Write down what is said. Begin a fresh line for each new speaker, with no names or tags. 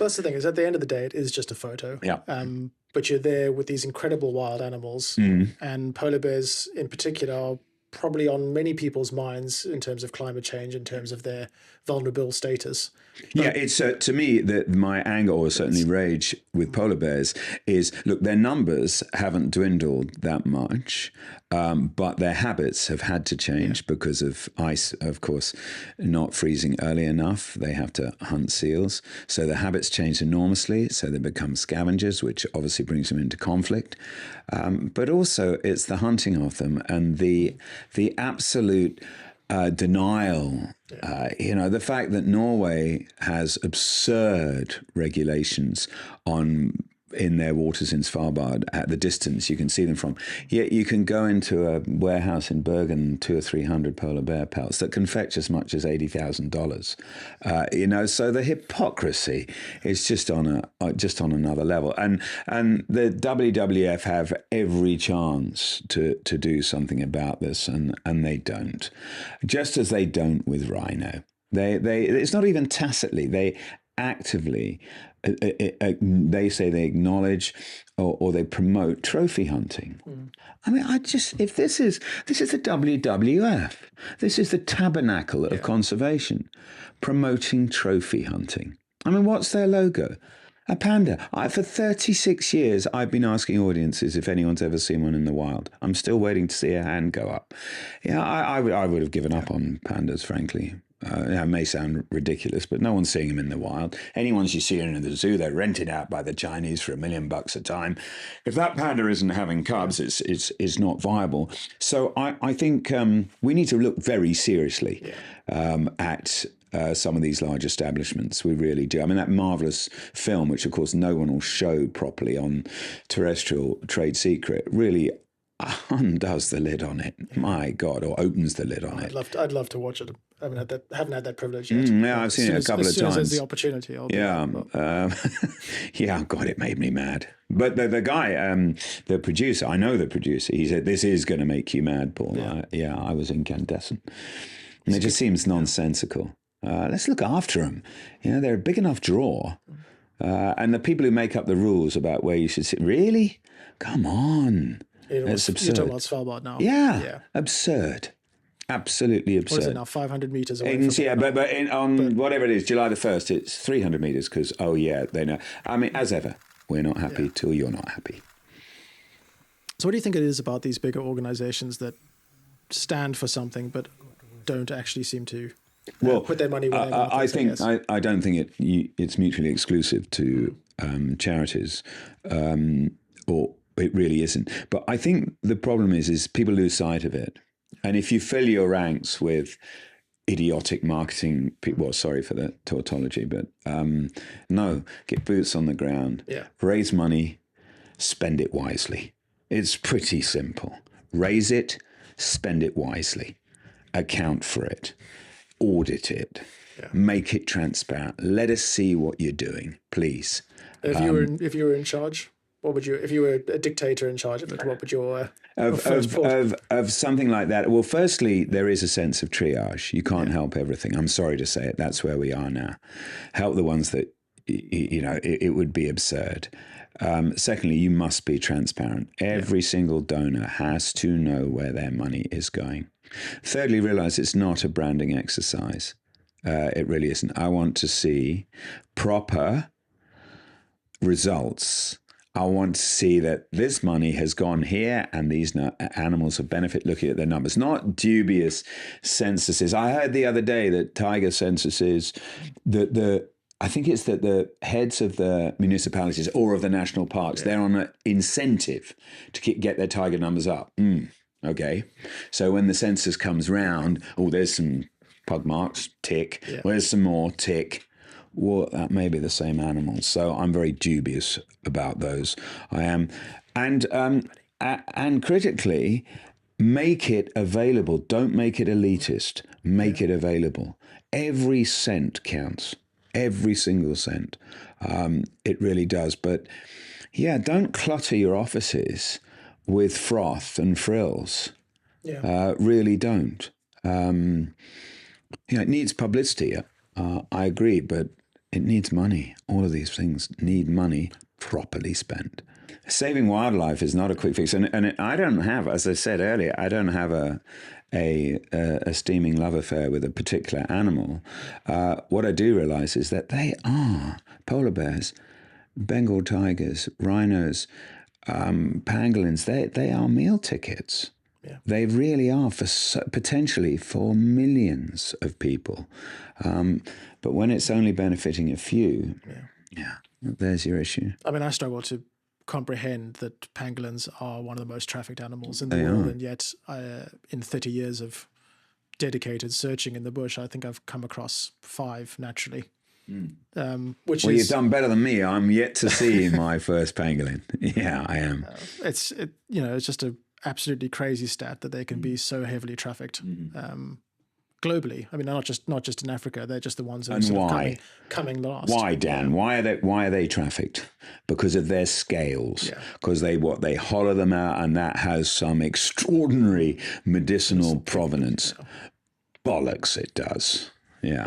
that's the thing, is at the end of the day, it is just a photo.
Yeah.
But you're there with these incredible wild animals, and polar bears in particular are probably on many people's minds in terms of climate change, in terms of their vulnerable status.
Yeah, it's to me that my anger or certainly rage with polar bears is, look, their numbers haven't dwindled that much, but their habits have had to change because of ice, of course, not freezing early enough. They have to hunt seals. So the habits change enormously. So they become scavengers, which obviously brings them into conflict. But also it's the hunting of them and the absolute denial. The fact that Norway has absurd regulations in their waters in Svalbard at the distance you can see them from. Yet you can go into a warehouse in Bergen, 200 or 300 polar bear pelts that can fetch as much as $80,000. So the hypocrisy is just on another level. And the WWF have every chance to do something about this, and they don't. Just as they don't with rhino. They it's not even tacitly. They actively, they say they acknowledge or they promote trophy hunting. I mean, if this is the WWF, this is the Tabernacle of conservation, promoting trophy hunting. I mean, what's their logo? A panda. For 36 years, I've been asking audiences if anyone's ever seen one in the wild. I'm still waiting to see a hand go up. Yeah, I would have given up on pandas, frankly. It may sound ridiculous, but no one's seeing them in the wild. Any ones you see in the zoo, they're rented out by the Chinese for $1 million a time. If that panda isn't having cubs, it's not viable. So I think we need to look very seriously at some of these large establishments. We really do. I mean, that marvelous film, which of course no one will show properly on terrestrial trade secret, really undoes the lid on it. My God, or opens the lid on it.
I'd love to watch it. I haven't had that privilege yet.
I've seen it a couple of times. As soon as
there's the opportunity, I'll do
that. God, it made me mad. But the guy, the producer, I know the producer, he said, this is going to make you mad, Paul. I was incandescent. And it just seems nonsensical. Let's look after them. They're a big enough draw. And the people who make up the rules about where you should sit, really? Come on. It's absurd.
You're talking about Svalbard now.
Yeah. Absurd. Absolutely absurd.
What is it now, 500 meters away?
But whatever it is, July the 1st, it's 300 meters because, they know. I mean, as ever, we're not happy till you're not happy.
So what do you think it is about these bigger organizations that stand for something but don't actually seem to put their money where their mouth is?
I don't think it's mutually exclusive to charities, or it really isn't. But I think the problem is people lose sight of it. And if you fill your ranks with idiotic marketing people, sorry for the tautology, but get boots on the ground, raise money, spend it wisely. It's pretty simple. Raise it, spend it wisely, account for it, audit it, make it transparent. Let us see what you're doing, please.
If you were in charge, what would you? If you were a dictator in charge of it, what would your
of something like that? Well, firstly, there is a sense of triage. You can't help everything. I'm sorry to say it. That's where we are now. Help the ones that it would be absurd. Secondly, you must be transparent. Every single donor has to know where their money is going. Thirdly, realize it's not a branding exercise. It really isn't. I want to see proper results. I want to see that this money has gone here and these animals have benefit, looking at their numbers, not dubious censuses. I heard the other day that tiger censuses, I think it's that the heads of the municipalities or of the national parks, they're on an incentive to get their tiger numbers up. Okay. So when the census comes round, there's some pug marks, tick. Where's some more, tick. Well, that may be the same animals. So I'm very dubious about those. I am. And critically, make it available. Don't make it elitist. Make it available. Every cent counts. Every single cent. It really does. But don't clutter your offices with froth and frills. Really don't. It needs publicity. I agree, but it needs money. All of these things need money properly spent. Saving wildlife is not a quick fix, and I don't have, as I said earlier, I don't have a steaming love affair with a particular animal. What I do realize is that they are polar bears, Bengal tigers, rhinos, pangolins. They are meal tickets.
Yeah.
They really are potentially for millions of people. But when it's only benefiting a few, there's your issue.
I mean, I struggle to comprehend that pangolins are one of the most trafficked animals in the world, and yet in 30 years of dedicated searching in the bush, I think I've come across 5 naturally.
You've done better than me. I'm yet to see my first pangolin. Yeah, I am.
It's just a absolutely crazy stat that they can be so heavily trafficked. Globally, I mean, not just in Africa. They're just the ones that are sort of coming last.
Why, Dan? Why are they trafficked? Because of their scales. Because they hollow them out, and that has some extraordinary medicinal provenance. Bollocks, it does. Yeah.